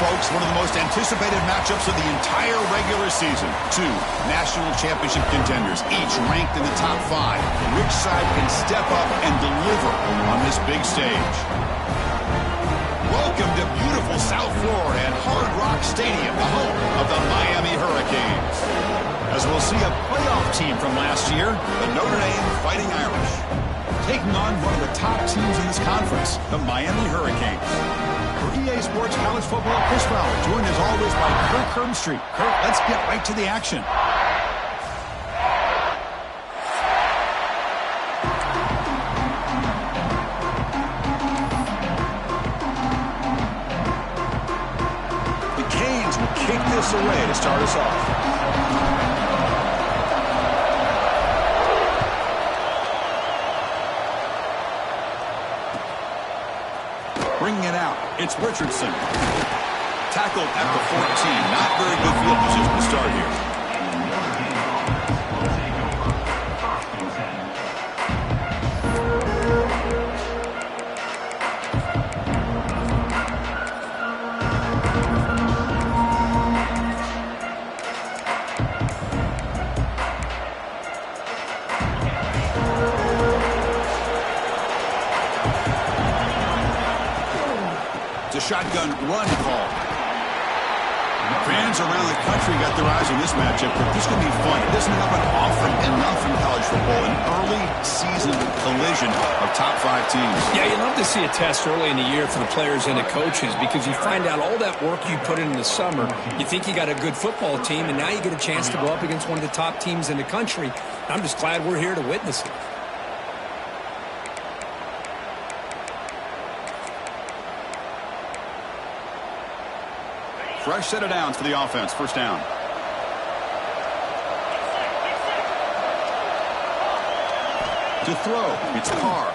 Folks, one of the most anticipated matchups of the entire regular season. Two national championship contenders, each ranked in the top 5. Which side can step up and deliver on this big stage? Welcome to beautiful South Florida and Hard Rock Stadium, the home of the Miami Hurricanes. As we'll see a playoff team from last year, the Notre Dame Fighting Irish, taking on one of the top teams in this conference, the Miami Hurricanes. For EA Sports College Football, Chris Fowler, joined as always by Kirk Herbstreit. Kirk, let's get right to the action. The Canes will kick this away to start us off. Bringing it out, it's Richardson. Tackled at the 14. Not very good field position to start here. Shotgun run call. Fans around the country got their eyes on this matchup, but this is going to be fun. It doesn't happen often enough in college football. An early season collision of top 5 teams. Yeah, you love to see a test early in the year for the players and the coaches because you find out all that work you put in the summer. You think you got a good football team, and now you get a chance to go up against one of the top teams in the country. I'm just glad we're here to witness it. Fresh set of downs for the offense. First down. To throw, it's Carr.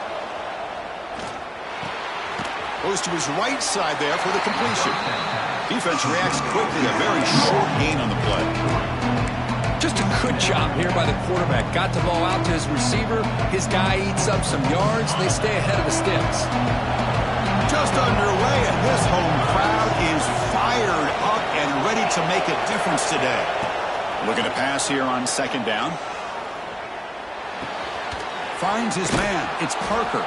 Goes to his right side there for the completion. Defense reacts quickly. A very short gain on the play. Just a good job here by the quarterback. Got the ball out to his receiver. His guy eats up some yards. They stay ahead of the sticks. Just underway, and this home crowd is fired up and ready to make a difference today. Looking to pass here on second down. Finds his man. It's Parker.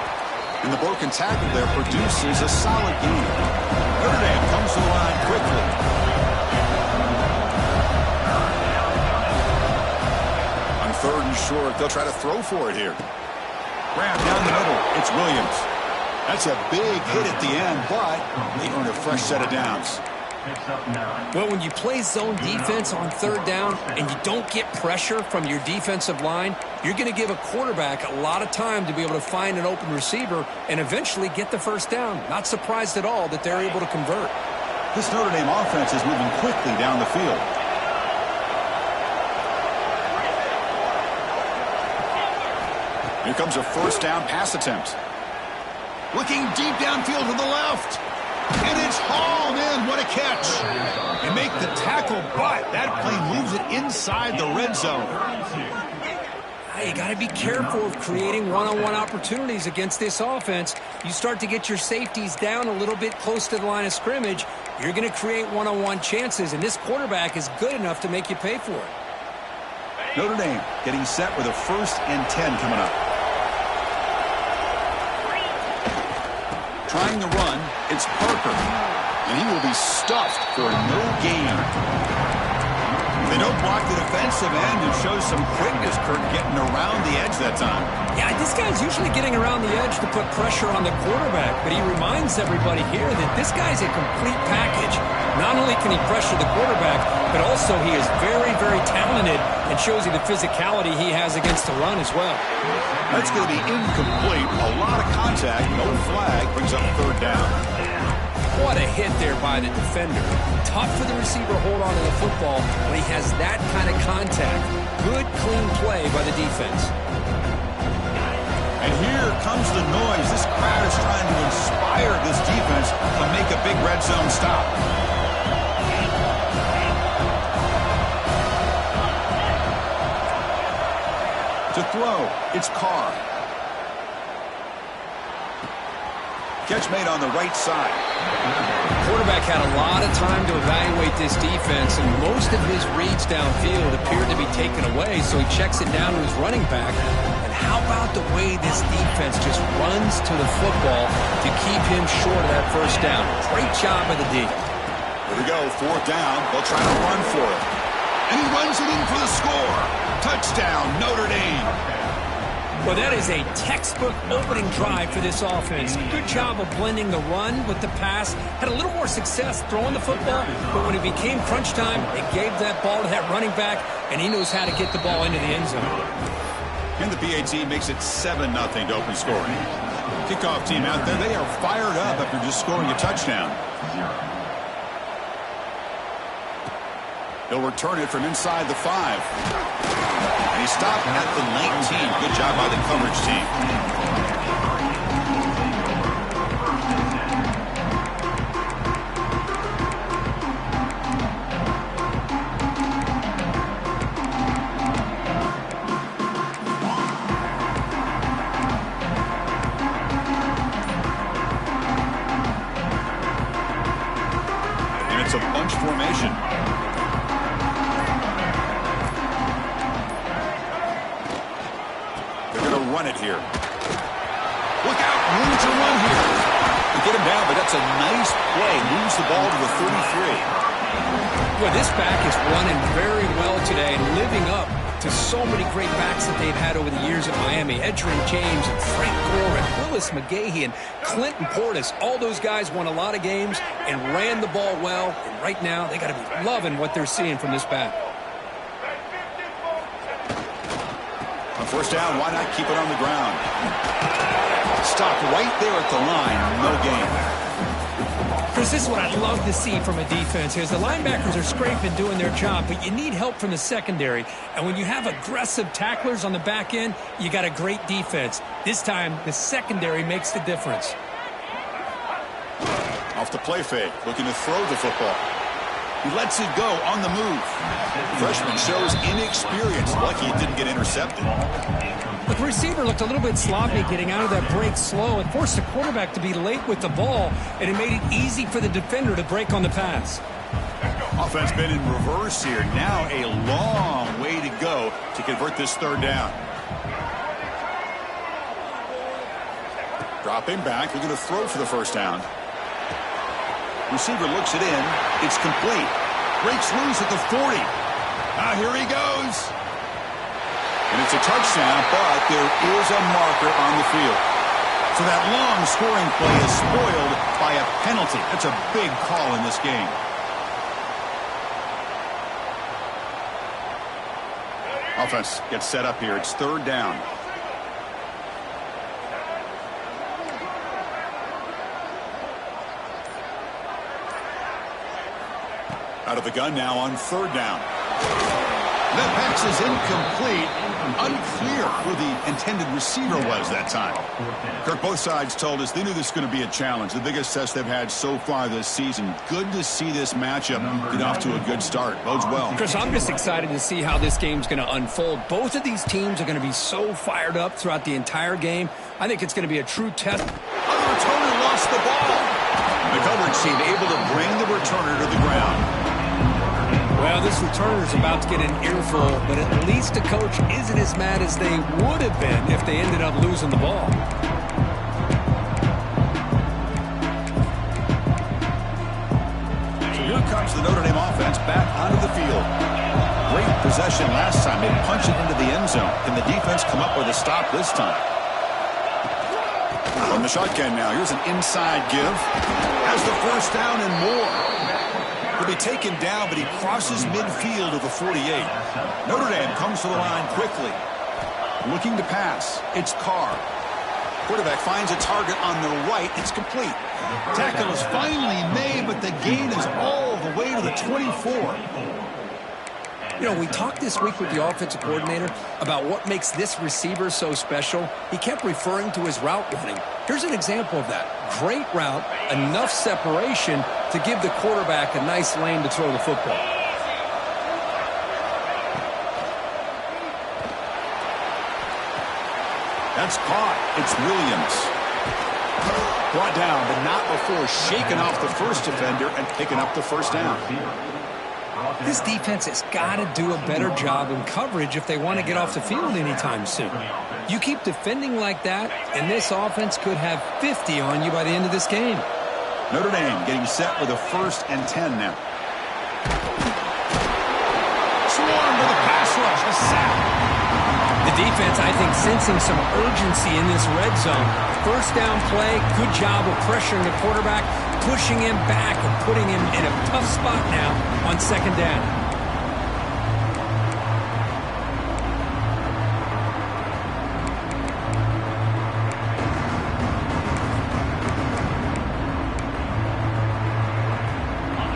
And the broken tackle there produces a solid gain. Notre Dame comes to the line quickly. On third and short, they'll try to throw for it here. Grab down the middle. It's Williams. That's a big hit at the end, but they earn a fresh set of downs. Well, when you play zone defense on third down and you don't get pressure from your defensive line, you're going to give a quarterback a lot of time to be able to find an open receiver and eventually get the first down. Not surprised at all that they're able to convert. This Notre Dame offense is moving quickly down the field. Here comes a first down pass attempt. Looking deep downfield to the left. And it's hauled in. What a catch. And make the tackle, but that play moves it inside the red zone. You got to be careful of creating one-on-one opportunities against this offense. You start to get your safeties down a little bit close to the line of scrimmage, you're going to create one-on-one chances, and this quarterback is good enough to make you pay for it. Notre Dame getting set with a 1st and 10 coming up. Trying the run, it's Parker. And he will be stuffed for no gain. They don't block the defensive end and show some quickness, Kirk, getting around the edge that time. Yeah, this guy's usually getting around the edge to put pressure on the quarterback, but he reminds everybody here that this guy's a complete package. Not only can he pressure the quarterback, but also he is very, very talented and shows you the physicality he has against the run as well. That's going to be incomplete. A lot of contact, no flag, brings up third down. What a hit there by the defender. Tough for the receiver to hold on to the football when he has that kind of contact. Good, clean play by the defense. And here comes the noise. This crowd is trying to inspire this defense to make a big red zone stop. To throw, it's Carr. Catch made on the right side. Quarterback had a lot of time to evaluate this defense, and most of his reads downfield appeared to be taken away, so he checks it down to his running back. And how about the way this defense just runs to the football to keep him short of that first down? Great job by the D. Here we go, 4th down. They'll try to run for it. And he runs it in for the score. Touchdown, Notre Dame. Well, that is a textbook opening drive for this offense. Good job of blending the run with the pass. Had a little more success throwing the football, but when it became crunch time, it gave that ball to that running back, and he knows how to get the ball into the end zone. And the PAT makes it 7-0 to open scoring. Kickoff team out there, they are fired up after just scoring a touchdown. He'll return it from inside the 5. And he stopped at the 19. Good job by the coverage team. And it's a bunch formation. Run it here. Look out, room to run here. They get him down, but that's a nice play. Moves the ball to the 33. Well, this back is running very well today and living up to so many great backs that they've had over the years at Miami. Edgerrin James and Frank Gore and Willis McGahee and Clinton Portis. All those guys won a lot of games and ran the ball well. And right now, they got to be loving what they're seeing from this back. On first down, why not keep it on the ground? Stopped right there at the line. No gain. For Chris, this is what I'd love to see from a defense. As the linebackers are scraping, doing their job, but you need help from the secondary. And when you have aggressive tacklers on the back end, you got a great defense. This time, the secondary makes the difference. Off the play fake, looking to throw the football. He lets it go on the move. Freshman shows inexperience. Lucky it didn't get intercepted. The receiver looked a little bit sloppy getting out of that break slow. It forced the quarterback to be late with the ball, and it made it easy for the defender to break on the pass. Offense been in reverse here. Now a long way to go to convert this third down. Dropping back, looking to throw for the first down. Receiver looks it in. It's complete. Breaks loose at the 40. Here he goes. And it's a touchdown, but there is a marker on the field. So that long scoring play is spoiled by a penalty. That's a big call in this game. Offense gets set up here. It's third down. Out of the gun now on third down. That pass is incomplete. Unclear who the intended receiver was that time. Kirk, both sides told us they knew this was going to be a challenge. The biggest test they've had so far this season. Good to see this matchup get off to a good start. Bodes well. Chris, I'm just excited to see how this game's going to unfold. Both of these teams are going to be so fired up throughout the entire game. I think it's going to be a true test. The returner lost the ball. The coverage team able to bring the returner to the ground. Well, this returner is about to get an earful, but at least the coach isn't as mad as they would have been if they ended up losing the ball. So here comes the Notre Dame offense back onto the field. Great possession last time. They punch it into the end zone. Can the defense come up with a stop this time? From the shotgun now. Here's an inside give. Has the first down and more. He'll be taken down, but he crosses midfield of the 48. Notre Dame comes to the line quickly. Looking to pass. It's Carr. Quarterback finds a target on the right. It's complete. Tackle is finally made, but the gain is all the way to the 24. You know, we talked this week with the offensive coordinator about what makes this receiver so special. He kept referring to his route running. Here's an example of that. Great route, enough separation to give the quarterback a nice lane to throw the football. That's caught. It's Williams. Brought down, but not before shaking off the first defender and picking up the first down. This defense has got to do a better job in coverage if they want to get off the field anytime soon. You keep defending like that, and this offense could have 50 on you by the end of this game. Notre Dame getting set with a 1st and 10 now. Swarm with a pass rush, a sack. The defense, I think, sensing some urgency in this red zone. First down play, good job of pressuring the quarterback, pushing him back and putting him in a tough spot now on second down.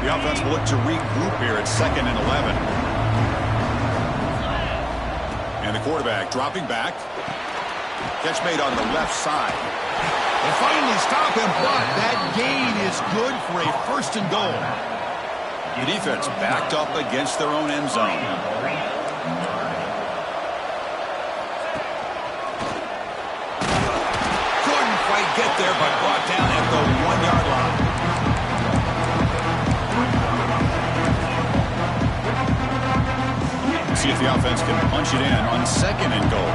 The offense will look to regroup here at 2nd and 11. And the quarterback dropping back. Catch made on the left side. They finally stop him, but that gain is good for a 1st and goal. The defense backed up against their own end zone. Couldn't quite get there, but brought down at the 1-yard line. See if the offense can punch it in on 2nd and goal.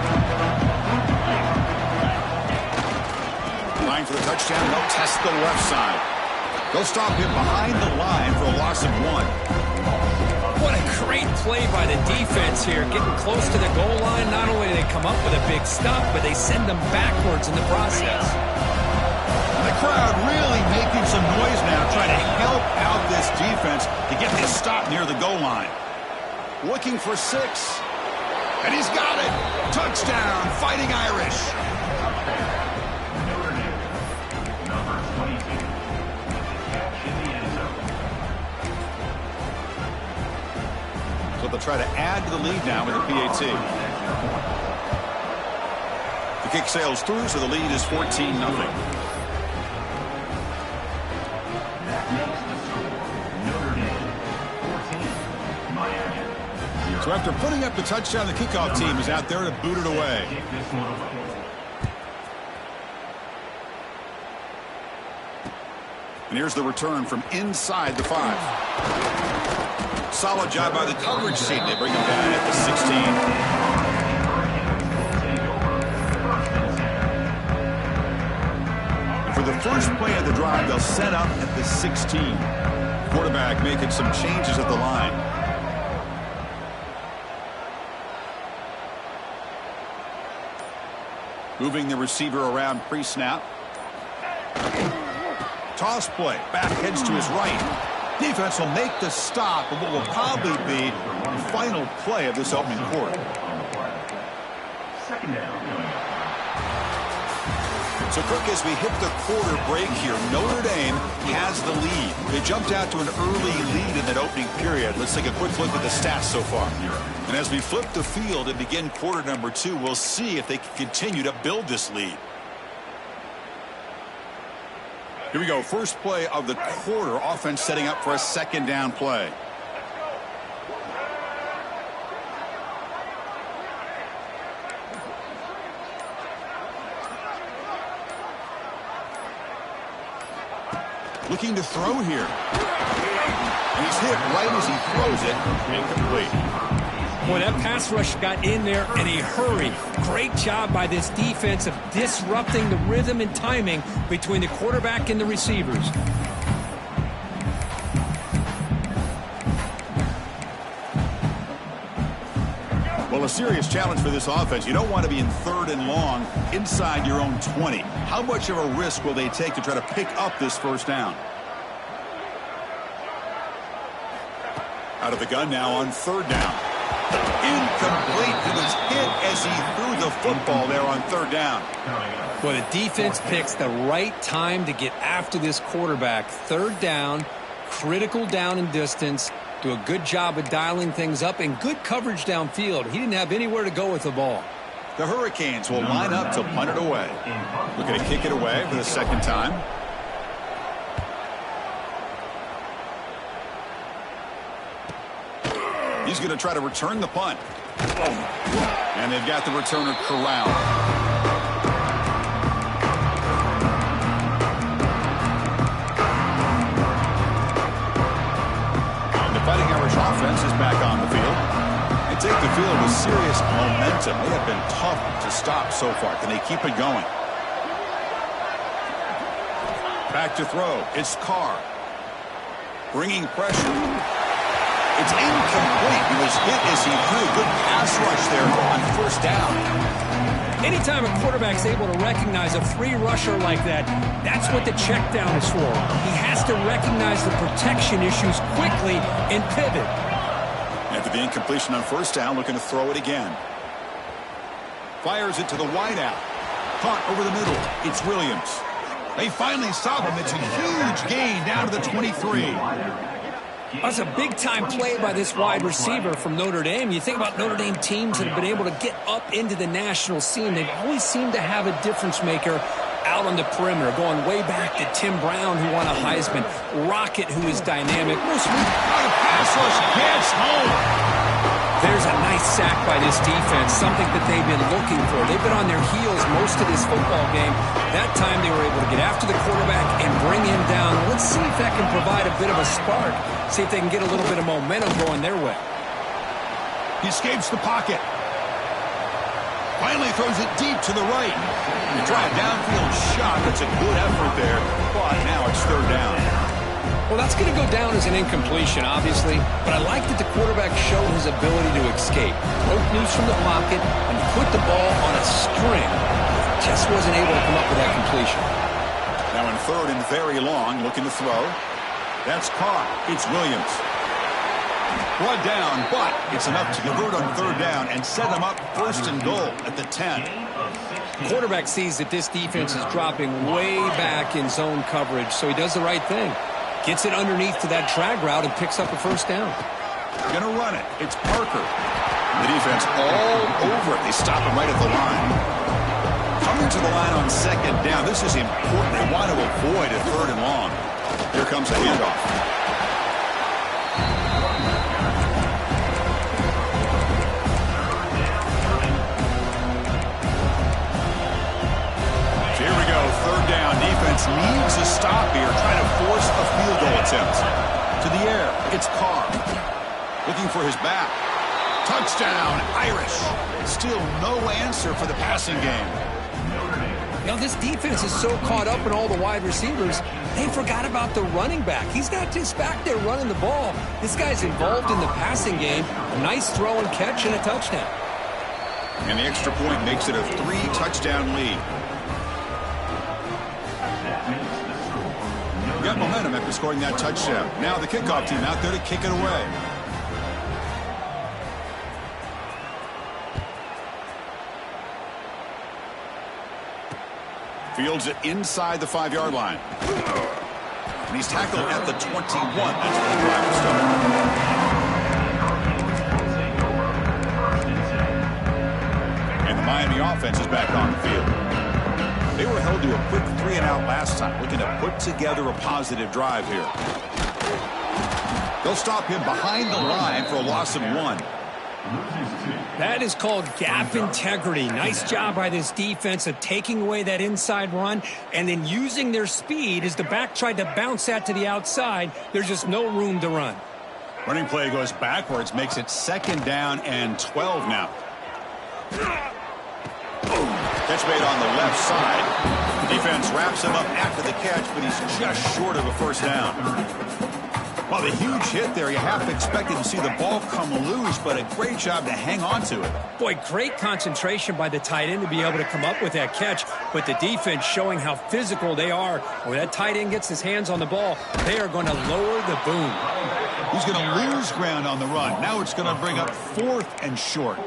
For the touchdown, they'll test the left side. They'll stop him behind the line for a loss of 1. What a great play by the defense here. Getting close to the goal line, not only do they come up with a big stop, but they send them backwards in the process. And the crowd really making some noise now, trying to help out this defense to get this stop near the goal line. Looking for 6. And he's got it. Touchdown, Fighting Irish. They'll try to add to the lead now with the PAT. The kick sails through, so the lead is 14-0. So after putting up the touchdown, the kickoff team is out there to boot it away. And here's the return from inside the 5. Solid job by the coverage team. They bring him down at the 16. And for the first play of the drive, they'll set up at the 16. Quarterback making some changes at the line. Moving the receiver around pre-snap. Toss play. Back heads to his right. Defense will make the stop of what will probably be the final play of this opening quarter. Second down. So, Kirk, as we hit the quarter break here, Notre Dame has the lead. They jumped out to an early lead in that opening period. Let's take a quick look at the stats so far. And as we flip the field and begin quarter number 2, we'll see if they can continue to build this lead. Here we go. First play of the quarter. Offense setting up for a second down play. Looking to throw here. And he's hit right as he throws it. Incomplete. Boy, that pass rush got in there in a hurry. Great job by this defense of disrupting the rhythm and timing between the quarterback and the receivers. Well, a serious challenge for this offense. You don't want to be in 3rd and long inside your own 20. How much of a risk will they take to try to pick up this first down? Out of the gun now on 3rd down. Incomplete. He was hit as he threw the football there on 3rd down. Well, the defense picks the right time to get after this quarterback. 3rd down, critical down and distance. Do a good job of dialing things up and good coverage downfield. He didn't have anywhere to go with the ball. The Hurricanes will line up to punt it away. Looking to kick it away for the second time. He's going to try to return the punt. And they've got the returner corralled. And the Fighting Irish offense is back on the field. They take the field with serious momentum. They have been tough to stop so far. Can they keep it going? Back to throw. It's Carr. Bringing pressure. It's incomplete. He was hit as he threw. Good pass rush there on 1st down. Anytime a quarterback's able to recognize a free rusher like that, that's what the check down is for. He has to recognize the protection issues quickly and pivot. After the incompletion on 1st down, looking to throw it again. Fires it to the wideout. Caught over the middle. It's Williams. They finally stop him. It's a huge gain down to the 23. That's a big-time play by this wide receiver from Notre Dame. You think about Notre Dame teams that have been able to get up into the national scene. They've always seemed to have a difference maker out on the perimeter, going way back to Tim Brown, who won a Heisman, Rocket, who is dynamic. The pass rush gets home. There's a nice sack by this defense, something that they've been looking for. They've been on their heels most of this football game. That time they were able to get after the quarterback and bring him down. Let's see if that can provide a bit of a spark. See if they can get a little bit of momentum going their way. He escapes the pocket. Finally throws it deep to the right. You try a downfield shot. That's a good effort there. But now it's 3rd down. Well, that's going to go down as an incompletion, obviously, but I like that the quarterback showed his ability to escape. Broke loose from the pocket and put the ball on a string. Just wasn't able to come up with that completion. Now in 3rd and very long, looking to throw. That's caught. It's Williams. Brought down, but it's enough to convert on 3rd down and set them up 1st and goal at the 10. Quarterback sees that this defense is dropping way back in zone coverage, so he does the right thing. Gets it underneath to that drag route and picks up a 1st down. Going to run it. It's Parker. The defense all over it. They stop him right at the line. Coming to the line on second down. This is important. They want to avoid a third and long. Here comes a handoff. Here we go. Third down. Defense needs a stop here. Trying to force a field goal attempt. To the air. It's Carr. Looking for his back. Touchdown, Irish. Still no answer for the passing game. You know, this defense is so caught up in all the wide receivers, they forgot about the running back. He's not just back there running the ball. This guy's involved in the passing game. A nice throw and catch and a touchdown. And the extra point makes it a 3-touchdown lead. Got momentum after scoring that touchdown. Now the kickoff team out there to kick it away. Fields it inside the 5-yard line. And he's tackled at the 21. That's where the drive will start. And the Miami offense is back on the field. They were held to a quick 3-and-out last time, looking to put together a positive drive here. They'll stop him behind the line for a loss of 1. That is called gap integrity. Nice job by this defense of taking away that inside run and then using their speed as the back tried to bounce that to the outside. There's just no room to run. Running play goes backwards, makes it 2nd down and 12 now. Catch made on the left side. The defense wraps him up after the catch, but he's just short of a first down. Well, the huge hit there, you half expected to see the ball come loose, but a great job to hang on to it. Boy, great concentration by the tight end to be able to come up with that catch, but the defense showing how physical they are. When that tight end gets his hands on the ball, they are going to lower the boom. He's going to lose ground on the run. Now it's going to bring up 4th and short.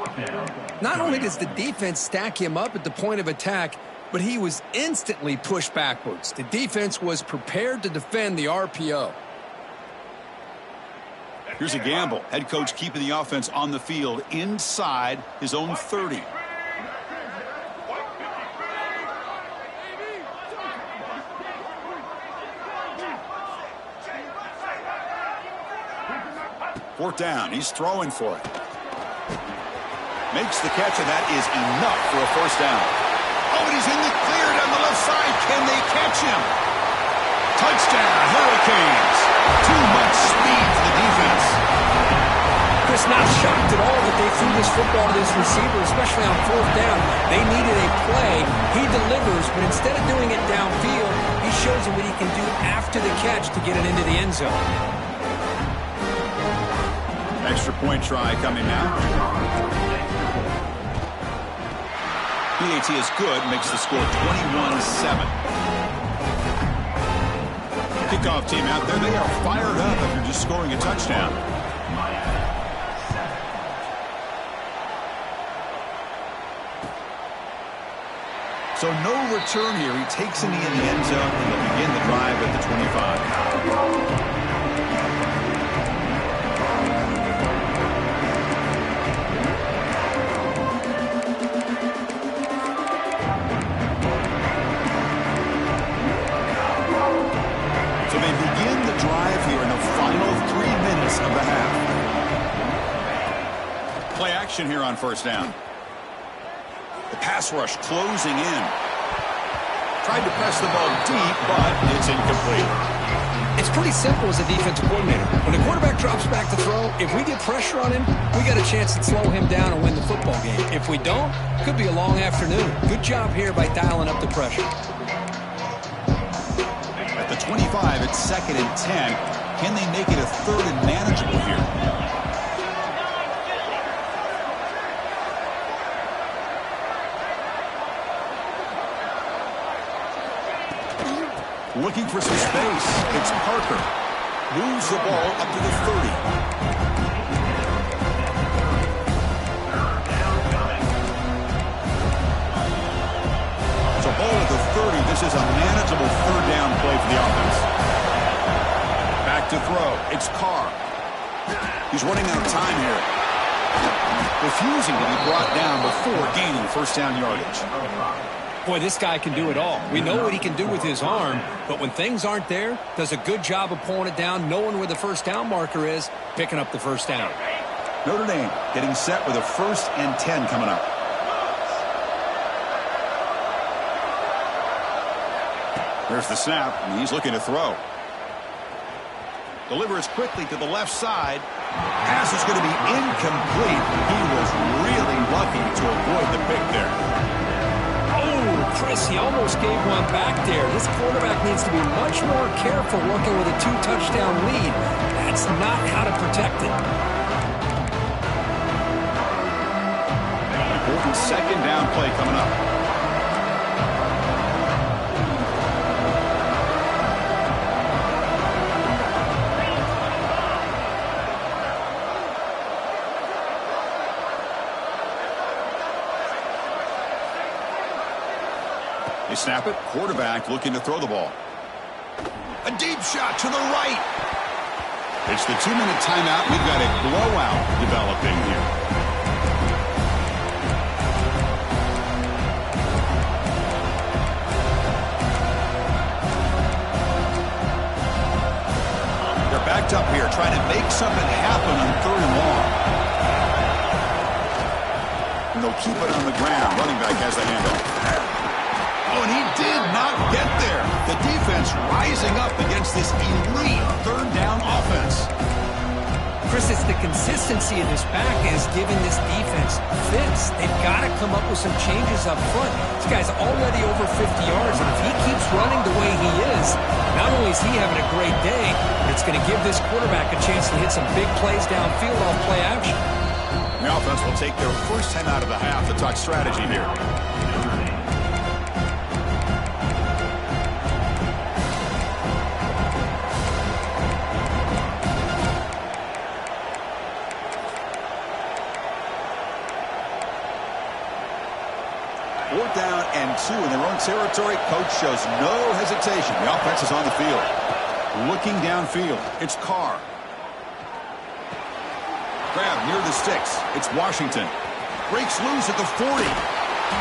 Not only does the defense stack him up at the point of attack, but he was instantly pushed backwards. The defense was prepared to defend the RPO. Here's a gamble. Head coach keeping the offense on the field inside his own 30. Fourth down. He's throwing for it. Makes the catch, and that is enough for a first down. Oh, and he's in the clear down the left side. Can they catch him? Touchdown, Hurricanes. Too much speed for the defense. Chris, not shocked at all that they threw this football to this receiver, especially on 4th down. They needed a play. He delivers, but instead of doing it downfield, he shows them what he can do after the catch to get it into the end zone. Extra point try coming now. PAT is good, makes the score 21-7. Kickoff team out there, they are fired up after just scoring a touchdown. So no return here. He takes a knee in the end zone, and they'll begin the drive at the 25. So they begin the drive here in the final 3 minutes of the half. Play action here on first down. The pass rush closing in. Tried to press the ball deep, but it's incomplete. It's pretty simple as a defensive coordinator. When the quarterback drops back to throw, if we get pressure on him, we got a chance to slow him down and win the football game. If we don't, it could be a long afternoon. Good job here by dialing up the pressure. At the 25, it's 2nd and 10. Can they make it a 3rd and manageable here? Looking for some space. It's Parker. Moves the ball up to the 30. So ball at the 30. This is a manageable 3rd down play for the offense. Back to throw. It's Carr. He's running out of time here. Refusing to be brought down before gaining first down yardage. Boy, this guy can do it all. We know what he can do with his arm, but when things aren't there, does a good job of pulling it down, knowing where the first down marker is, picking up the first down. Notre Dame getting set with a 1st and 10 coming up. There's the snap, and he's looking to throw. Delivers quickly to the left side. Pass is going to be incomplete. He was really lucky to avoid the pick there. Oh, Chris, he almost gave one back there. This quarterback needs to be much more careful working with a 2-touchdown lead. That's not how to protect it. Important 2nd down play coming up. They snap it. Quarterback looking to throw the ball. A deep shot to the right. It's the 2-minute timeout. We've got a blowout developing here. They're backed up here trying to make something happen on 3rd and long. And they'll keep it on the ground. Running back has the handoff. Oh, and he did not get there. The defense rising up against this elite 3rd down offense. Chris, it's the consistency of this back is giving this defense fits. They've got to come up with some changes up front. This guy's already over 50 yards, and if he keeps running the way he is, not only is he having a great day, but it's going to give this quarterback a chance to hit some big plays downfield off play action. The offense will take their first time out of the half to talk strategy here. 4th down and 2 in their own territory. Coach shows no hesitation. The offense is on the field. Looking downfield. It's Carr. Grab near the sticks. It's Washington. Breaks loose at the 40.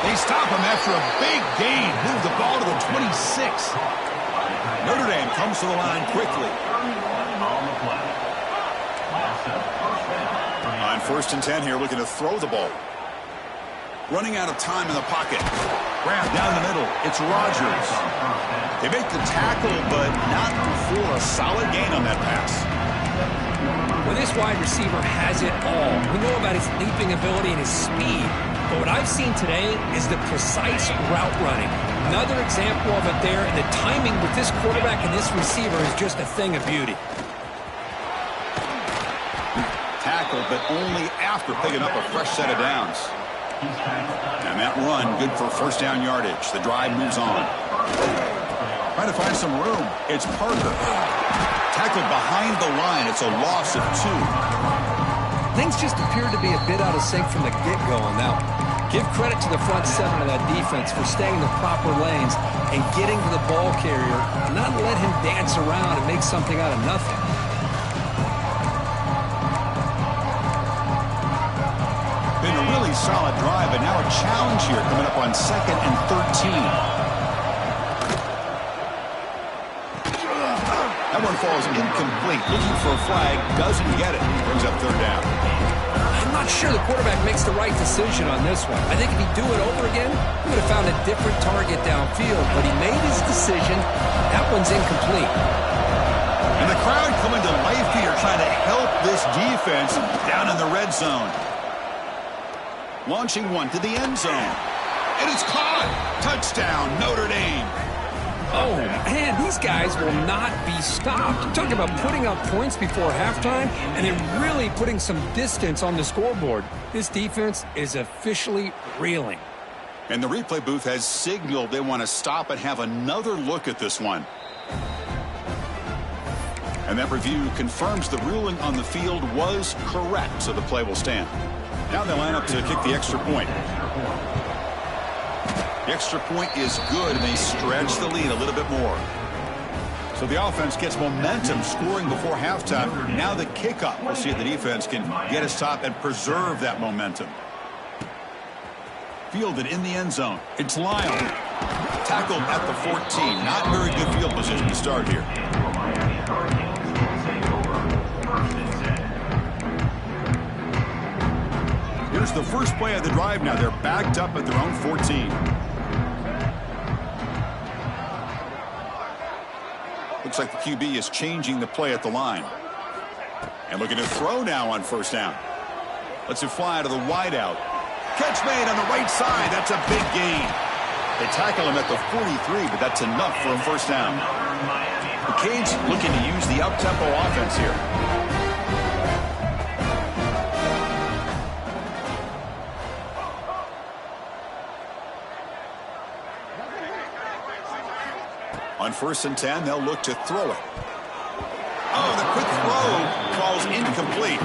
They stop him after a big gain. Move the ball to the 26. Notre Dame comes to the line quickly. On 1st and 10 here, looking to throw the ball. Running out of time in the pocket. Grab down the middle. It's Rodgers. They make the tackle, but not before a solid gain on that pass. Well, this wide receiver has it all. We know about his leaping ability and his speed, but what I've seen today is the precise route running. Another example of it there, and the timing with this quarterback and this receiver is just a thing of beauty. Tackled, but only after picking up a fresh set of downs. And that run, good for 1st down yardage. The drive moves on. Trying to find some room. It's Parker. Tackled behind the line. It's a loss of 2. Things just appeared to be a bit out of sync from the get-go on that one. Give credit to the front 7 of that defense for staying in the proper lanes and getting to the ball carrier, and not let him dance around and make something out of nothing. Been a really solid drive, but now a challenge here coming up on 2nd and 13. That one falls incomplete. Looking for a flag, doesn't get it. Brings up 3rd down. I'm not sure the quarterback makes the right decision on this one. I think if he'd do it over again, he would have found a different target downfield, but he made his decision. That one's incomplete. And the crowd coming to life here, trying to help this defense down in the red zone. Launching one to the end zone. And it's caught. Touchdown, Notre Dame. Oh, man, these guys will not be stopped. I'm talking about putting up points before halftime and then really putting some distance on the scoreboard. This defense is officially reeling. And the replay booth has signaled they want to stop and have another look at this one. And that review confirms the ruling on the field was correct, so the play will stand. Now they line up to kick the extra point. The extra point is good, and they stretch the lead a little bit more. So the offense gets momentum scoring before halftime. Now the kickoff. We'll see if the defense can get a stop and preserve that momentum. Fielded in the end zone. It's Lyle. Tackled at the 14. Not very good field position to start here. Here's the first play of the drive now. They're backed up at their own 14. Looks like the QB is changing the play at the line. And looking to throw now on first down. Lets it fly to the wideout. Catch made on the right side. That's a big gain. They tackle him at the 43, but that's enough for a first down. The Canes looking to use the up-tempo offense here. On 1st and 10, they'll look to throw it. Oh, the quick throw falls incomplete.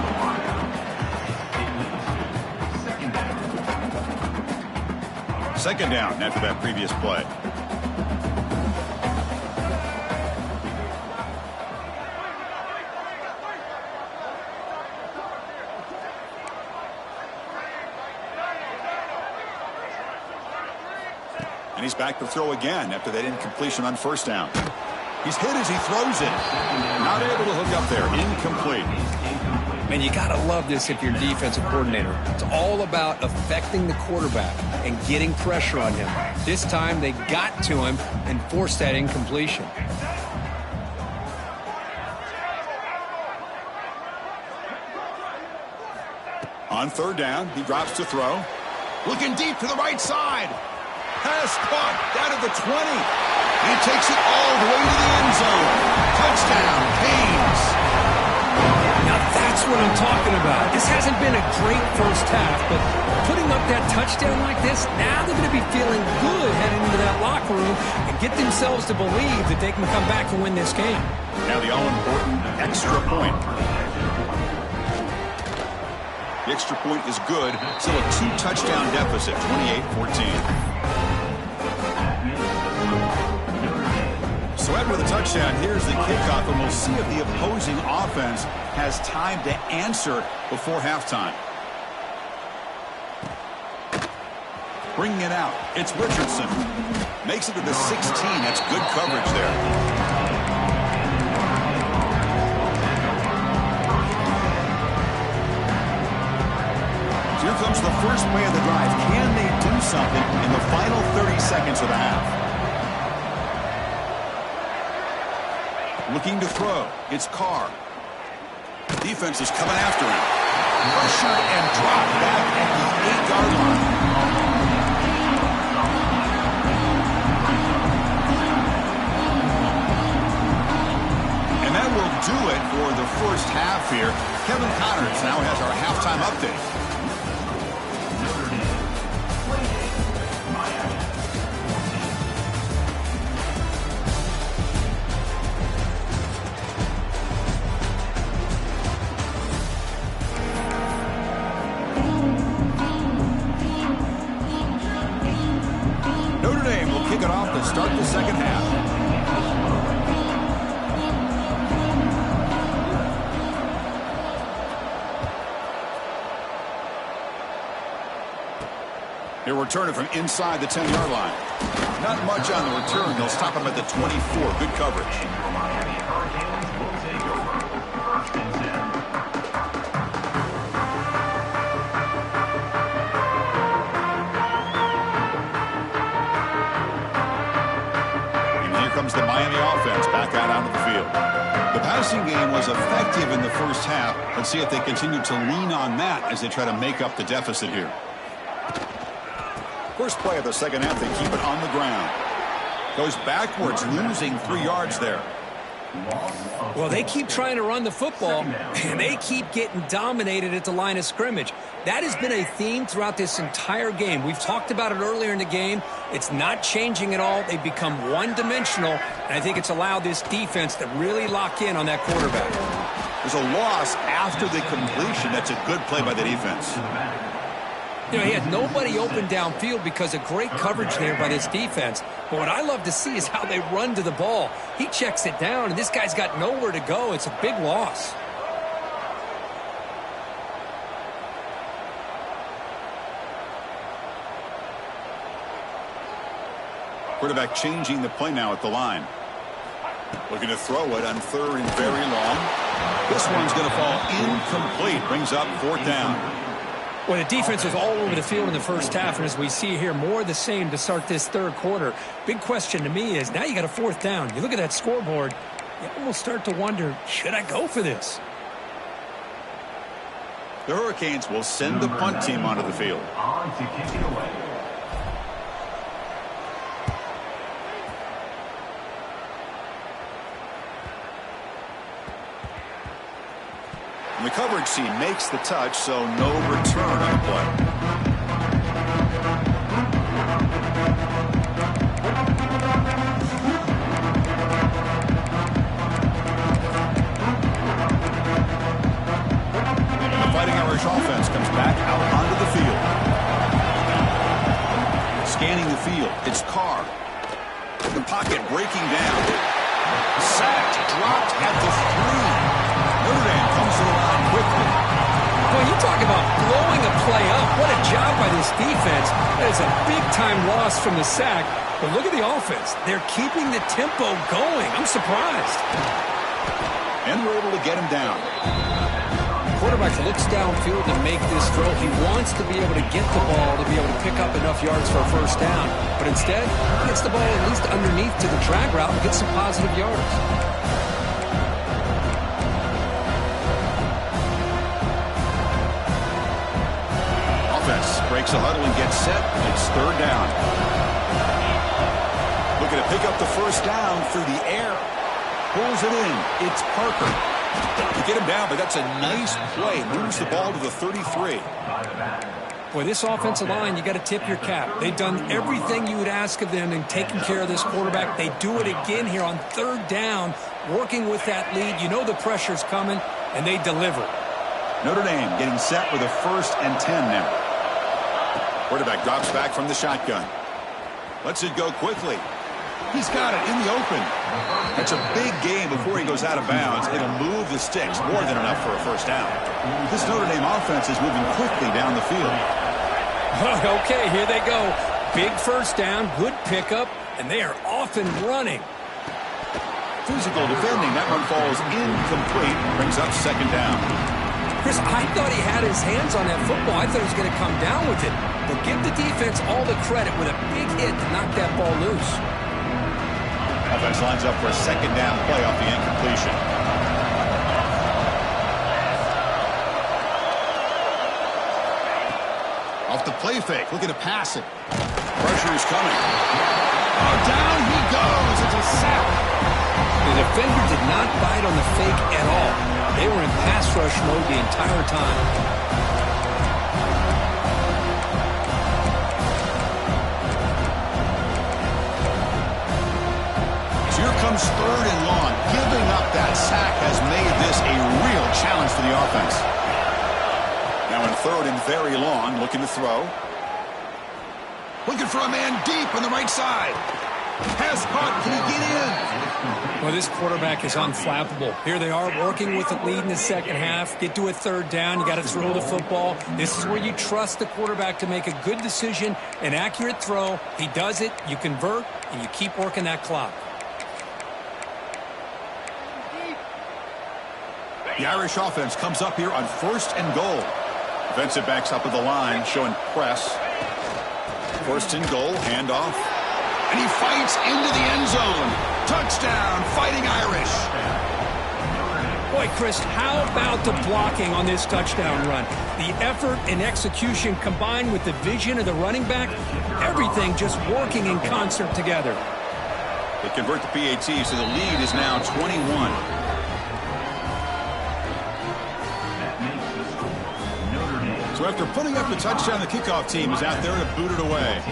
Second down after that previous play. And he's back to throw again after that incompletion on first down. He's hit as he throws it. Not able to hook up there. Incomplete. Man, you got to love this if you're a defensive coordinator. It's all about affecting the quarterback and getting pressure on him. This time they got to him and forced that incompletion. On 3rd down, he drops to throw. Looking deep to the right side. Pass caught down at the 20. He takes it all the way to the end zone. Touchdown, Canes. Now that's what I'm talking about. This hasn't been a great first half, but putting up that touchdown like this, now they're going to be feeling good heading into that locker room and get themselves to believe that they can come back and win this game. Now the all-important extra point. The extra point is good. Still a 2-touchdown deficit, 28-14. So after the touchdown, here's the kickoff, and we'll see if the opposing offense has time to answer before halftime. Bringing it out, it's Richardson. Makes it to the 16. That's good coverage there. Here comes the first play of the drive. Can they do something in the final 30 seconds of the half? Looking to throw. It's Carr. Defense is coming after him. Pressured and dropped back at the 8-yard line. And that will do it for the first half here. Kevin Connors now has our halftime update. Kick it off to start the second half. He'll return it from inside the 10-yard line. Not much on the return. They'll stop him at the 24. Good coverage. Comes the Miami offense back out onto the field. The passing game was effective in the first half. Let's see if they continue to lean on that as they try to make up the deficit here. First play of the second half, they keep it on the ground. Goes backwards, losing 3 yards there. Well, they keep trying to run the football, and they keep getting dominated at the line of scrimmage. That has been a theme throughout this entire game. We've talked about it earlier in the game. It's not changing at all. They've become one-dimensional, and I think it's allowed this defense to really lock in on that quarterback. There's a loss after the completion. That's a good play by the defense. You know, he had nobody open downfield because of great coverage there by this defense. But what I love to see is how they run to the ball. He checks it down, and this guy's got nowhere to go. It's a big loss. Quarterback changing the play now at the line. Looking to throw it on 3rd and very long. This one's going to fall incomplete. Brings up 4th down. Well, the defense was all over the field in the first half, and as we see here, more of the same to start this 3rd quarter. Big question to me is, now you got a 4th down. You look at that scoreboard, you almost start to wonder, should I go for this? The Hurricanes will send the punt team onto the field. On to kick it away. And the coverage team makes the touch, so no return on the play. And the Fighting Irish offense comes back out onto the field. Scanning the field, it's Carr. The pocket breaking down. Sacked, dropped at the 3. Notre Dame comes to the line quickly. Well, you talk about blowing a play up. What a job by this defense. That is a big-time loss from the sack. But look at the offense. They're keeping the tempo going. I'm surprised. And we're able to get him down. The quarterback looks downfield to make this throw. He wants to be able to get the ball to be able to pick up enough yards for a 1st down. But instead, he gets the ball at least underneath to the drag route and gets some positive yards. Breaks a huddle and gets set. It's 3rd down. Looking to pick up the 1st down through the air. Pulls it in. It's Parker. To get him down, but that's a nice play. Moves the ball to the 33. Boy, this offensive line, you got to tip your cap. They've done everything you would ask of them in taking care of this quarterback. They do it again here on 3rd down, working with that lead. You know the pressure's coming, and they deliver. Notre Dame getting set with a 1st and 10 now. Quarterback drops back from the shotgun. Lets it go quickly. He's got it in the open. That's a big game before he goes out of bounds. It'll move the sticks, more than enough for a 1st down. This Notre Dame offense is moving quickly down the field. Okay, here they go. Big 1st down, good pickup, and they are off and running. Physical defending. That one falls incomplete. Brings up 2nd down. Chris, I thought he had his hands on that football. I thought he was going to come down with it. But give the defense all the credit with a big hit to knock that ball loose. Offense lines up for a 2nd down play off the incompletion. Off the play fake, looking to pass it. Pressure is coming. Oh, down he goes. It's a sack. The defender did not bite on the fake at all. They were in pass rush mode the entire time. So here comes 3rd and long. Giving up that sack has made this a real challenge for the offense. Now in 3rd and very long, looking to throw. Looking for a man deep on the right side. Pass caught. Can he get in? Well, this quarterback is unflappable. Here they are working with the lead in the 2nd half. Get to a 3rd down. You got to throw the football. This is where you trust the quarterback to make a good decision, an accurate throw. He does it. You convert, and you keep working that clock. The Irish offense comes up here on 1st and goal. Defensive backs up at the line, showing press. 1st and goal, handoff. And he fights into the end zone. Touchdown, Fighting Irish. Boy, Chris, how about the blocking on this touchdown run? The effort and execution combined with the vision of the running back, everything just working in concert together. They convert the PAT, so the lead is now 21. So after putting up the touchdown, the kickoff team is out there to boot it away.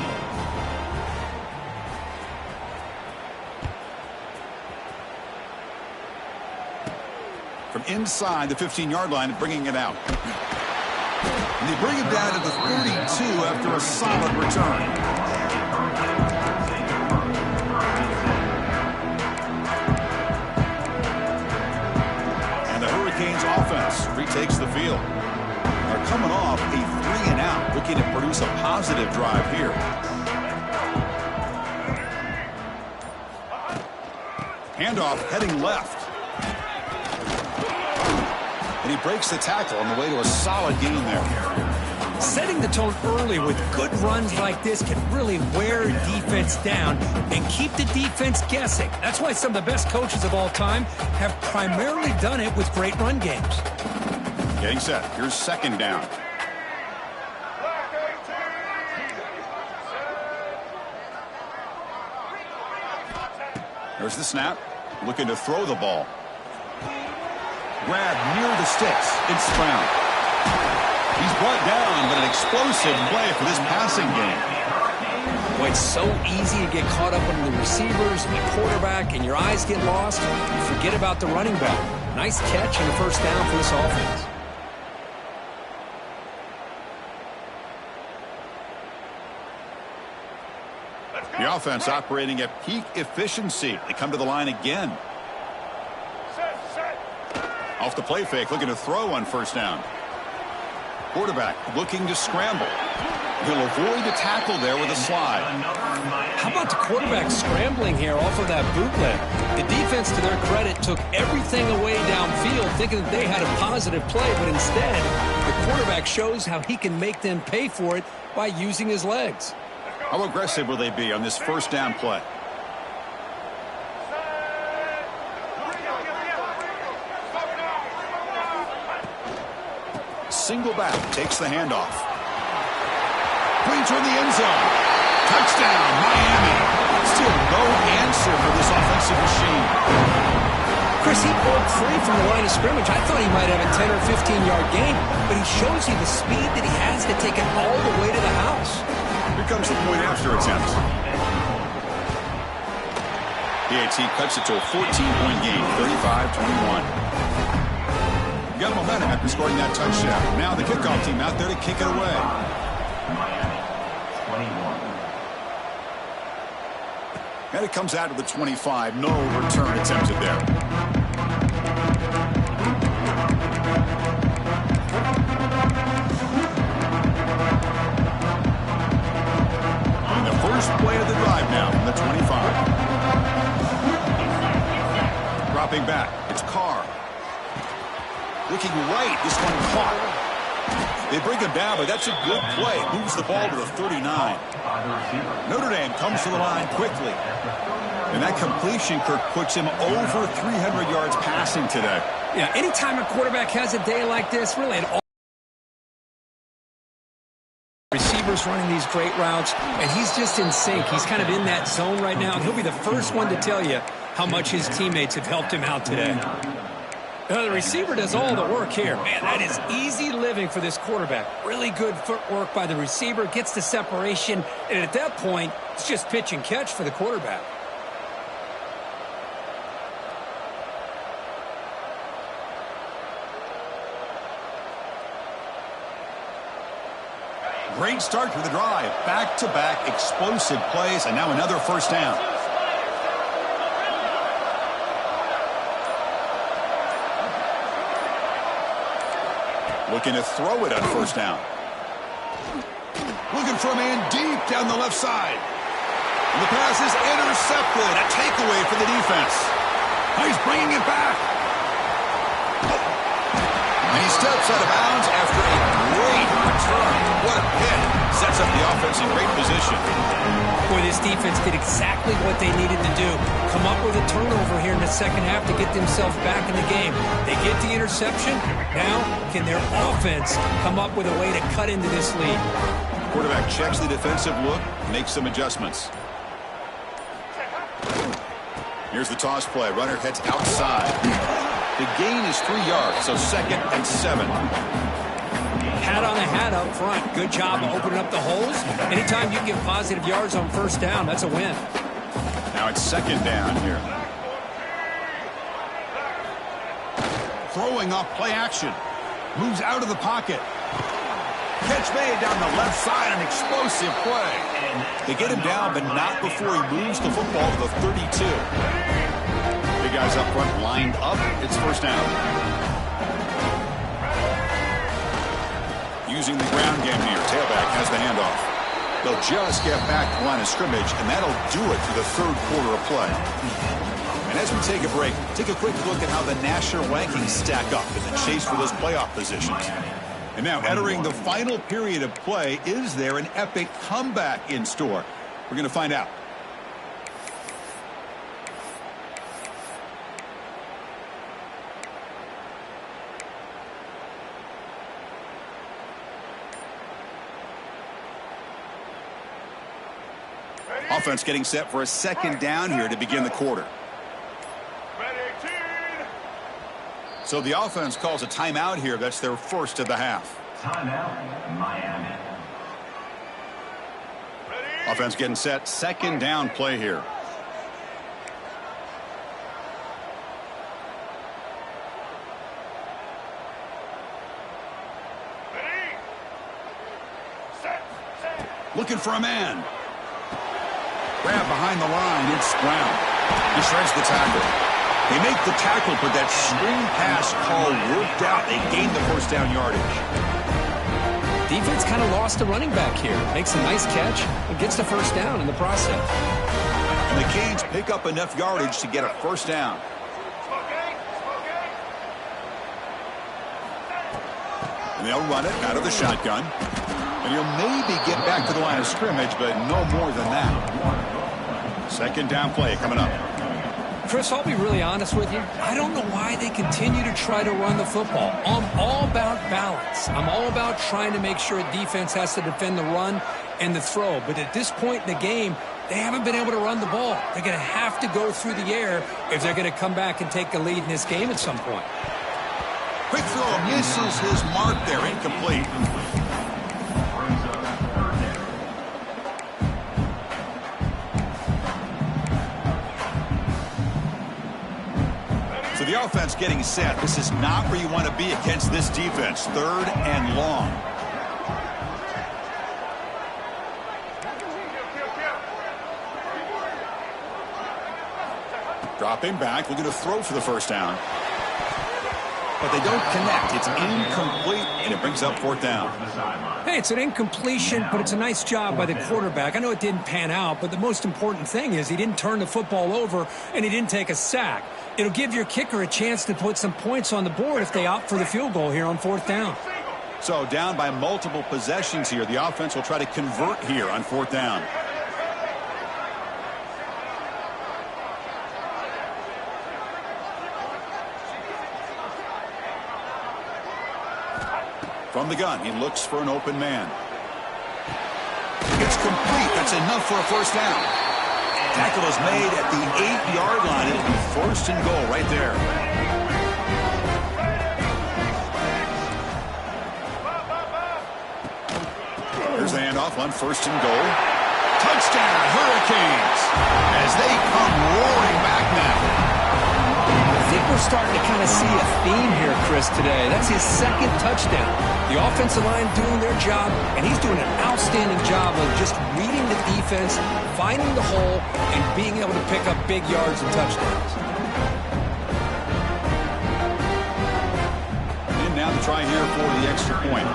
From inside the 15-yard line, bringing it out. And they bring him down to the 32 after a solid return. And the Hurricanes offense retakes the field. They're coming off a 3-and-out, looking to produce a positive drive here. Handoff heading left. And he breaks the tackle on the way to a solid gain there. Setting the tone early with good runs like this can really wear defense down and keep the defense guessing. That's why some of the best coaches of all time have primarily done it with great run games. Getting set. Here's second down. There's the snap. Looking to throw the ball. Grab near the sticks. It's Brown. He's brought down, but an explosive play for this passing game. Boy, it's so easy to get caught up on the receivers and the quarterback, and your eyes get lost. You forget about the running back. Nice catch and a first down for this offense. The offense operating at peak efficiency. They come to the line again. Off the play fake, looking to throw on first down. Quarterback looking to scramble. He'll avoid the tackle there with a slide. How about the quarterback scrambling here off of that bootleg? The defense, to their credit, took everything away downfield, thinking that they had a positive play, but instead, the quarterback shows how he can make them pay for it by using his legs. How aggressive will they be on this first down play? Single back takes the handoff. Clean toward the end zone. Touchdown, Miami. Still no answer for this offensive machine. Chris, he broke free from the line of scrimmage. I thought he might have a 10 or 15-yard gain, but he shows you the speed that he has to take it all the way to the house. Here comes the point after attempt. PAT cuts it to a 14-point game, 35-21. Got momentum after scoring that touchdown. Now the kickoff team out there to kick it away. And it comes out to the 25. No return attempted there. And the first play of the drive now from the 25. Dropping back. It's Carr. Looking right, this one caught. They bring him down, but that's a good play. Moves the ball to the 39. Notre Dame comes to the line quickly. And that completion, Kirk, puts him over 300 yards passing today. Yeah, anytime a quarterback has a day like this, really, it all receivers running these great routes, and he's just in sync. He's kind of in that zone right now, and he'll be the first one to tell you how much his teammates have helped him out today. The receiver does all the work here. Man, that is easy living for this quarterback. Really good footwork by the receiver, gets the separation, and at that point, it's just pitch and catch for the quarterback. Great start to the drive. Back-to-back explosive plays, and now another first down. Looking to throw it on first down. Looking for a man deep down the left side. And the pass is intercepted. A takeaway for the defense. He's bringing it back. And he steps out of bounds after a great return. What a hit. Sets up the offense in great position. Boy, this defense did exactly what they needed to do. Come up with a turnover here in the second half to get themselves back in the game. They get the interception. Now, can their offense come up with a way to cut into this lead? Quarterback checks the defensive look, makes some adjustments. Here's the toss play. Runner heads outside. The gain is 3 yards, so 2nd and 7. Hat on the hat up front. Good job of opening up the holes. Anytime you get positive yards on first down, that's a win. Now it's 2nd down here. Throwing off play action. Moves out of the pocket. Catch made down the left side, an explosive play. They get him down, but not before he moves the football to the 32. Big guys up front lined up. It's first down. Using the ground game here. Tailback has the handoff. They'll just get back to the line of scrimmage, and that'll do it for the third quarter of play. And as we take a break, take a quick look at how the national rankings stack up in the chase for those playoff positions. And now entering the final period of play, is there an epic comeback in store? We're going to find out. Offense getting set for a second down here to begin the quarter. So the offense calls a timeout here. That's their first of the half. Timeout, Miami. Offense getting set. Second down play here. Looking for a man. Grab behind the line. It's Brown. He shreds the tackle. They make the tackle, but that screen pass call worked out. They gained the first down yardage. Defense kind of lost a running back here. Makes a nice catch and gets the first down in the process. And the Canes pick up enough yardage to get a first down. And they'll run it out of the shotgun. And he'll maybe get back to the line of scrimmage, but no more than that. Second down play coming up. Chris, I'll be really honest with you. I don't know why they continue to try to run the football. I'm all about balance. I'm all about trying to make sure a defense has to defend the run and the throw. But at this point in the game, they haven't been able to run the ball. They're going to have to go through the air if they're going to come back and take a lead in this game at some point. Quick throw misses his mark there. Incomplete. So the offense getting set. This is not where you want to be against this defense. Third and long. Dropping back, looking to throw for the first down. But they don't connect. It's incomplete, and it brings up fourth down. Hey, it's an incompletion, but it's a nice job by the quarterback. I know it didn't pan out, but the most important thing is he didn't turn the football over, and he didn't take a sack. It'll give your kicker a chance to put some points on the board if they opt for the field goal here on fourth down. So down by multiple possessions here. The offense will try to convert here on fourth down. From the gun, he looks for an open man. It's complete. That's enough for a first down. Tackle is made at the 8-yard line. It'll be first and goal right there. Here's the handoff on first and goal. Touchdown, Hurricanes, as they come roaring back now. I think we're starting to kind of see a theme here, Chris, today. That's his second touchdown. The offensive line doing their job, and he's doing an outstanding job of just reading the defense, finding the hole, and being able to pick up big yards and touchdowns. And now the try here for the extra point.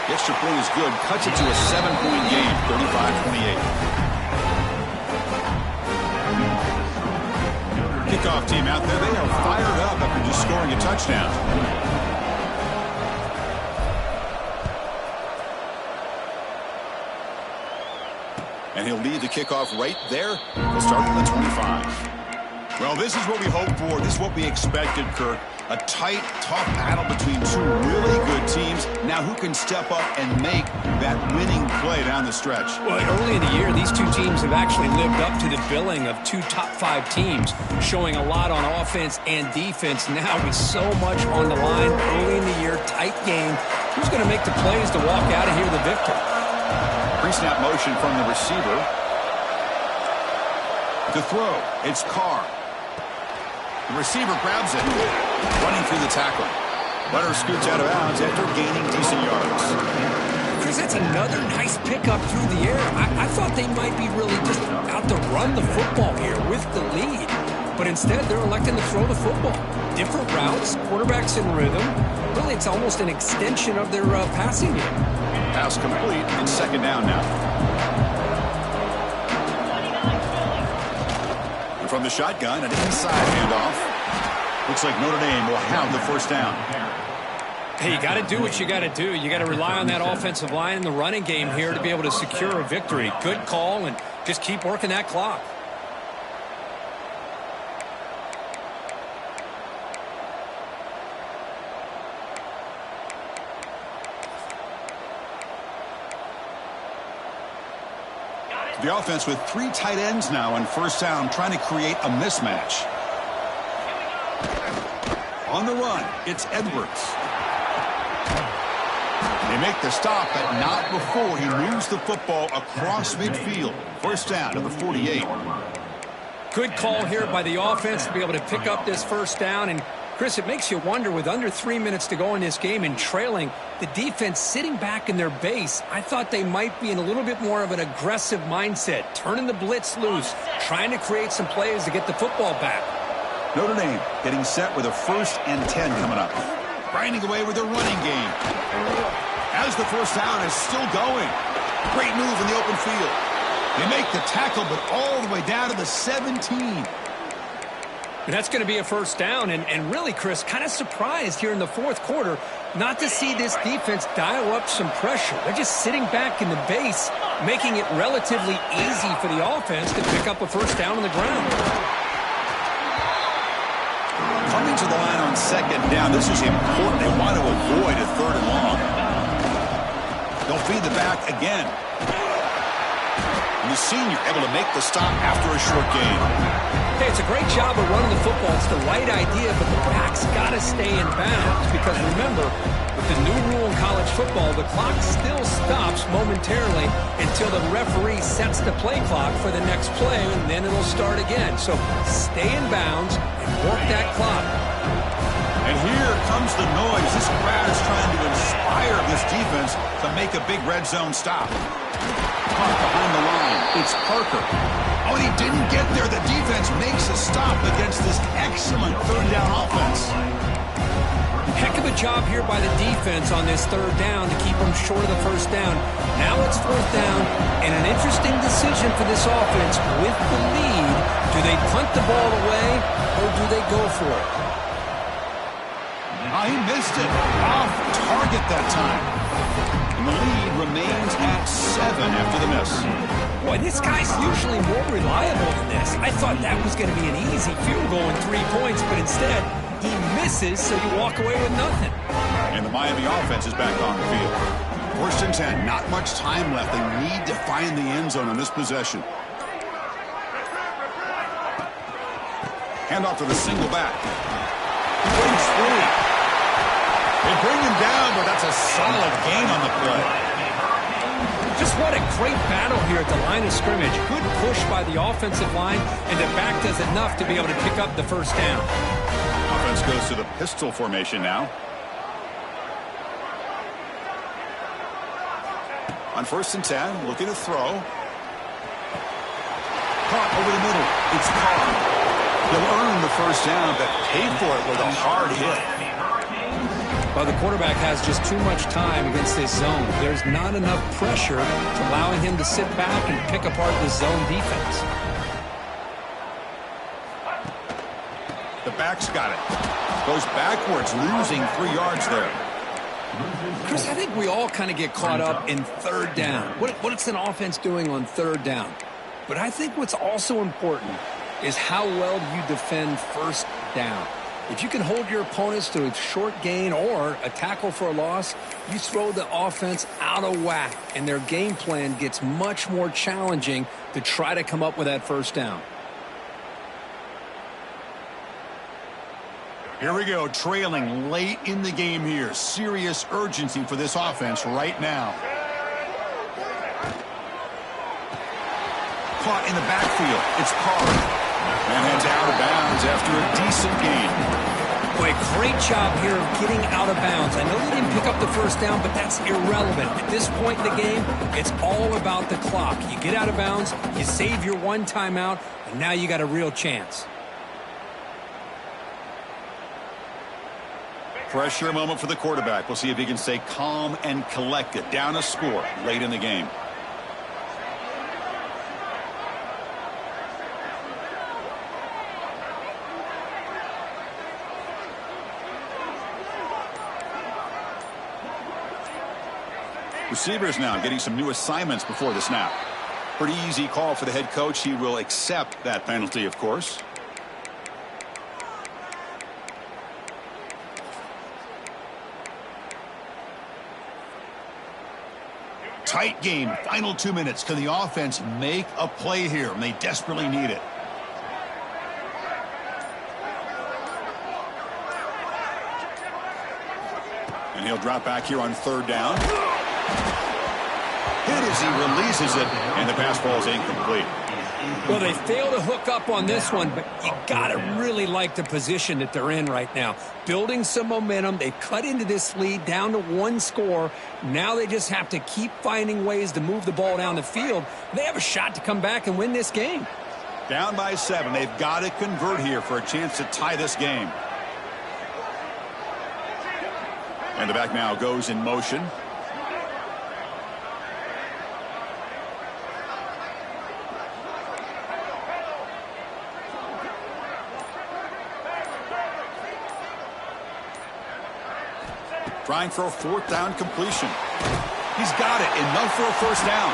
The extra point is good. Cuts it to a 7-point game, 35-28. Kickoff team out there. They are fired up after just scoring a touchdown. And he'll lead the kickoff right there. He'll start from the 25. Well, this is what we hoped for. This is what we expected, Kirk. A tight, tough battle between two really good teams. Now who can step up and make that winning play down the stretch? Well, early in the year, these two teams have actually lived up to the billing of two top-5 teams, showing a lot on offense and defense. Now with so much on the line early in the year, tight game, who's going to make the plays to walk out of here the victor? Pre-snap motion from the receiver. To throw, it's Carr. The receiver grabs it. Running through the tackle. Runner scoots out of bounds after gaining decent yards. Chris, that's another nice pickup through the air. I thought they might be really just out to run the football here with the lead. But instead, they're electing to throw the football. Different routes, quarterbacks in rhythm. Really, it's almost an extension of their passing game. Pass complete on second down now. And from the shotgun, an inside handoff. Looks like Notre Dame will have the first down. Hey, you got to do what you got to do. You got to rely on that offensive line in the running game here to be able to secure a victory. Good call, and just keep working that clock. The offense with 3 tight ends now on first down, trying to create a mismatch. On the run, it's Edwards. They make the stop, but not before he moves the football across midfield. First down to the 48. Good call here by the offense to be able to pick up this first down. And, Chris, it makes you wonder, with under 3 minutes to go in this game and trailing, the defense sitting back in their base, I thought they might be in a little bit more of an aggressive mindset, turning the blitz loose, trying to create some plays to get the football back. Notre Dame getting set with a 1st and 10 coming up. Grinding away with their running game. As the first down is still going. Great move in the open field. They make the tackle, but all the way down to the 17. And that's going to be a first down. And really, Chris, kind of surprised here in the fourth quarter not to see this defense dial up some pressure. They're just sitting back in the base, making it relatively easy for the offense to pick up a first down on the ground. Coming to the line on second down, this is important. They want to avoid a 3rd and long. They'll feed the back again. And the senior able to make the stop after a short gain. Hey, it's a great job of running the football. It's the right idea, but the back's got to stay in bounds because, remember, with the new rule in college football, the clock still stops momentarily until the referee sets the play clock for the next play, and then it'll start again. So stay in bounds and work that clock. And here comes the noise. This crowd is trying to inspire this defense to make a big red zone stop. Caught behind the line. It's Parker. Oh, and he didn't get there. The defense makes a stop against this excellent 3rd down offense. Heck of a job here by the defense on this 3rd down to keep them short of the first down. Now it's 4th down, and an interesting decision for this offense with the lead. Do they punt the ball away, or do they go for it? Oh, he missed it. Off target that time. And the lead remains at 7 after the miss. Boy, this guy's usually more reliable than this. I thought that was going to be an easy field goal in 3 points, but instead, he misses, so you walk away with nothing. And the Miami offense is back on the field. 1st and 10, not much time left. They need to find the end zone on this possession. Handoff to the single back. He breaks free. They bring him down, but that's a solid gain on the play. Just what a great battle here at the line of scrimmage. Good push by the offensive line, and the back does enough to be able to pick up the first down. Offense goes to the pistol formation now. On 1st and 10, looking to throw. Caught over the middle. It's Carr. He'll earn the first down, but pay for it with a hard hit. Well, the quarterback has just too much time against this zone. There's not enough pressure to allowing him to sit back and pick apart the zone defense. The back's got it. Goes backwards, losing 3 yards there. Chris, I think we all kind of get caught up in 3rd down. What's an offense doing on 3rd down? But I think what's also important is how well do you defend 1st down. If you can hold your opponents to a short gain or a tackle for a loss, you throw the offense out of whack, and their game plan gets much more challenging to try to come up with that first down. Here we go, trailing late in the game here. Serious urgency for this offense right now. Caught in the backfield. It's Carr. And heads out of bounds after a decent gain. Boy, great job here of getting out of bounds. I know they didn't pick up the first down, but that's irrelevant. At this point in the game, it's all about the clock. You get out of bounds, you save your one timeout, and now you got a real chance. Pressure moment for the quarterback. We'll see if he can stay calm and collected. Down a score late in the game. Receivers now getting some new assignments before the snap. Pretty easy call for the head coach. He will accept that penalty, of course. Tight game. Final 2 minutes. Can the offense make a play here? And they desperately need it. And he'll drop back here on third down. Hit as he releases it, and the pass ball is incomplete. Well, they failed to hook up on this one, but you got to really like the position that they're in right now. Building some momentum. They've cut into this lead down to one score. Now they just have to keep finding ways to move the ball down the field. They have a shot to come back and win this game. Down by 7. They've got to convert here for a chance to tie this game. And the back now goes in motion. Trying for a fourth down completion. He's got it. Enough for a first down.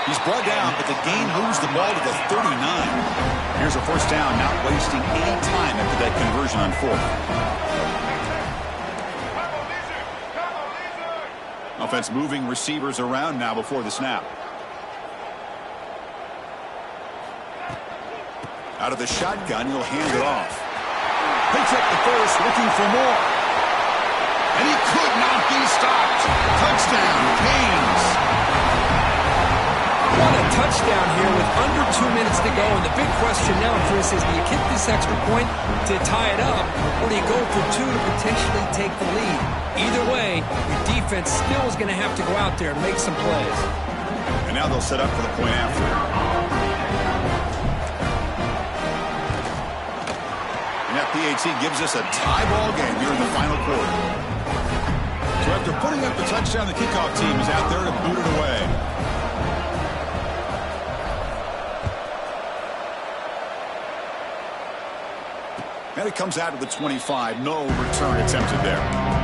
He's brought down, but the gain moves the ball to the 39. Here's a first down, not wasting any time after that conversion on fourth. Offense moving receivers around now before the snap. Out of the shotgun, he'll hand it off. Picks up the first, looking for more. And he could not be stopped. Touchdown, Canes. What a touchdown here with under 2 minutes to go. And the big question now, Chris, is do you kick this extra point to tie it up, or do you go for 2 to potentially take the lead? Either way, your defense still is going to have to go out there and make some plays. And now they'll set up for the point after. And that PAT gives us a tie ball game here in the final quarter. So after putting up the touchdown, the kickoff team is out there to boot it away. And it comes out of the 25. No return attempted there.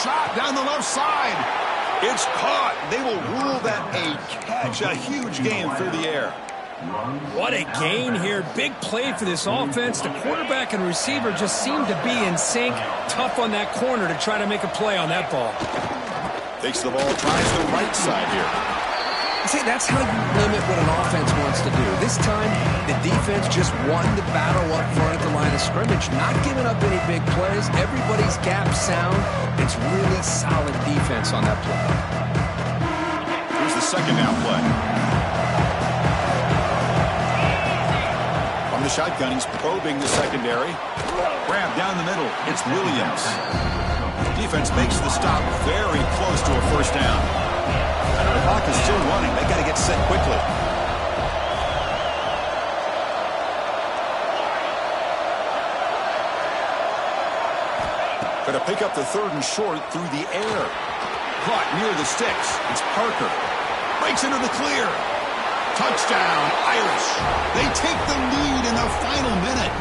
Shot down the left side. It's caught. They will rule that a catch. A huge gain through the air. What a gain here. Big play for this offense. The quarterback and receiver just seem to be in sync. Tough on that corner to try to make a play on that ball. Takes the ball, tries the right side here. See, that's how you limit what an offense wants to do. This time, the defense just won the battle up front at the line of scrimmage, not giving up any big plays. Everybody's gap sound. It's really solid defense on that play. Here's the second down play. From the shotgun, he's probing the secondary. Grab down the middle. It's Williams. Defense makes the stop very close to a first down. The clock is still running. They got to get set quickly. Got to pick up the third and short through the air. Caught near the sticks. It's Parker. Breaks into the clear. Touchdown, Irish. They take the lead in the final minute.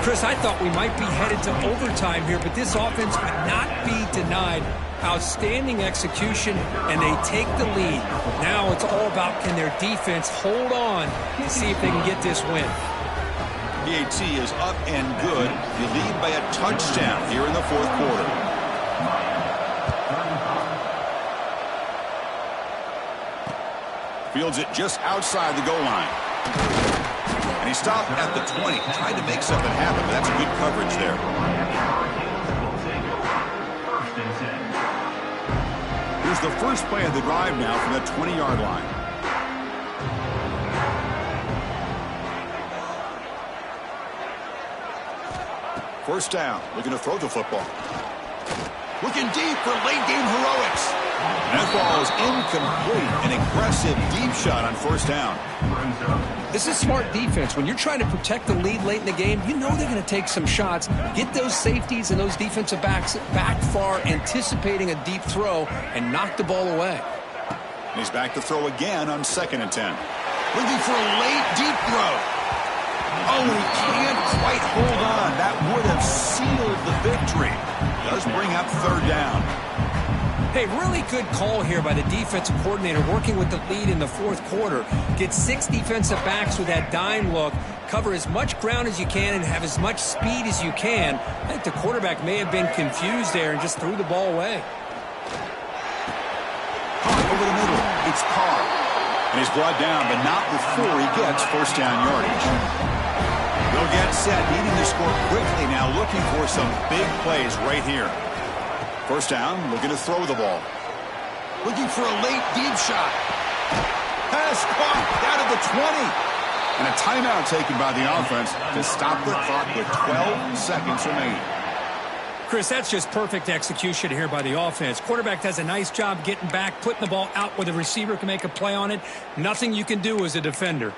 Chris, I thought we might be headed to overtime here, but this offense could not be denied. Outstanding execution, and they take the lead. Now it's all about can their defense hold on to see if they can get this win. PAT is up and good. You lead by a touchdown here in the fourth quarter. Fields it just outside the goal line. And he stopped at the 20. Tried to make something happen, but that's good coverage there. Here's the first play of the drive now from the 20-yard line. First down, looking to throw the football. Looking deep for late-game heroics. And that ball is incomplete. An aggressive deep shot on first down. This is smart defense. When you're trying to protect the lead late in the game, you know they're going to take some shots, get those safeties and those defensive backs back far, anticipating a deep throw, and knock the ball away. He's back to throw again on 2nd and 10. Looking for a late deep throw. Oh, he can't quite hold on. That would have sealed the victory. Does bring up 3rd down. Hey, really good call here by the defensive coordinator working with the lead in the 4th quarter. Get 6 defensive backs with that dime look. Cover as much ground as you can and have as much speed as you can. I think the quarterback may have been confused there and just threw the ball away. Caught over the middle. It's Carr. And he's brought down, but not before he gets first down yardage. They'll get set, needing to score quickly now, looking for some big plays right here. First down, looking to throw the ball. Looking for a late deep shot. Pass caught down at the 20. And a timeout taken by the offense to stop the clock with 12 seconds remaining. Chris, that's just perfect execution here by the offense. Quarterback does a nice job getting back, putting the ball out where the receiver can make a play on it. Nothing you can do as a defender.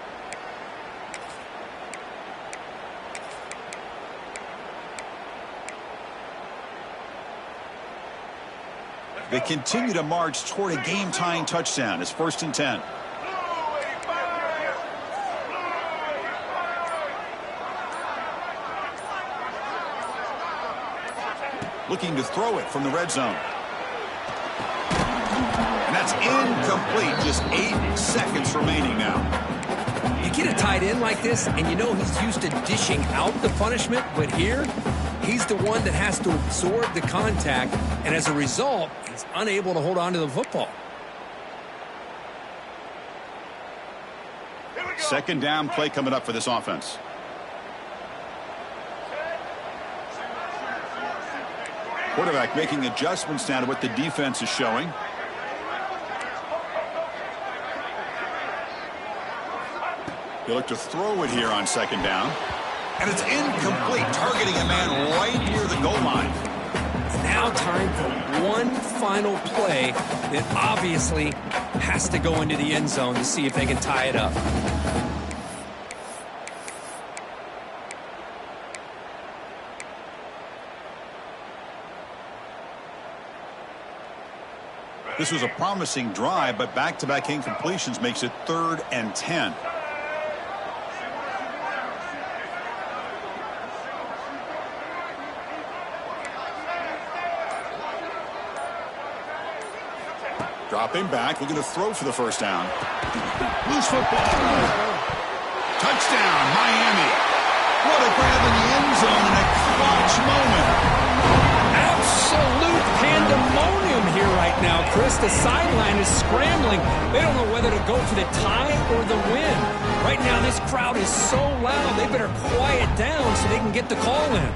They continue to march toward a game-tying touchdown. It's 1st and 10. Looking to throw it from the red zone. And that's incomplete. Just 8 seconds remaining now. You get a tight end like this, and you know he's used to dishing out the punishment, but here, he's the one that has to absorb the contact, and as a result, he's unable to hold on to the football. 2nd down play coming up for this offense. Quarterback making adjustments now to what the defense is showing. He'll look to throw it here on 2nd down. And it's incomplete, targeting a man right near the goal line. It's now time for one final play that obviously has to go into the end zone to see if they can tie it up. This was a promising drive, but back-to-back incompletions makes it 3rd and 10. Dropping back, looking to throw for the first down. Loose football. Touchdown, Miami. What a grab in the end zone in a clutch moment. Absolute pandemonium here right now, Chris. The sideline is scrambling. They don't know whether to go for the tie or the win. Right now, this crowd is so loud, they better quiet down so they can get the call in.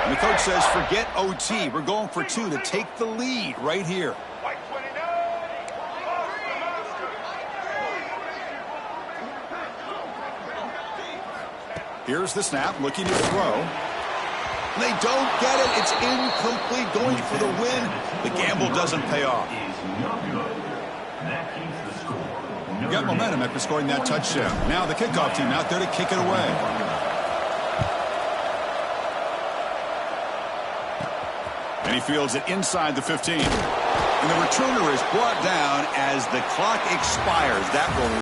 And the coach says, forget OT. We're going for 2 to take the lead right here. Here's the snap, looking to throw. They don't get it. It's incomplete, going for the win. The gamble doesn't pay off. Got momentum after scoring that touchdown. Now the kickoff team out there to kick it away. And he fields it inside the 15. And the returner is brought down as the clock expires. That will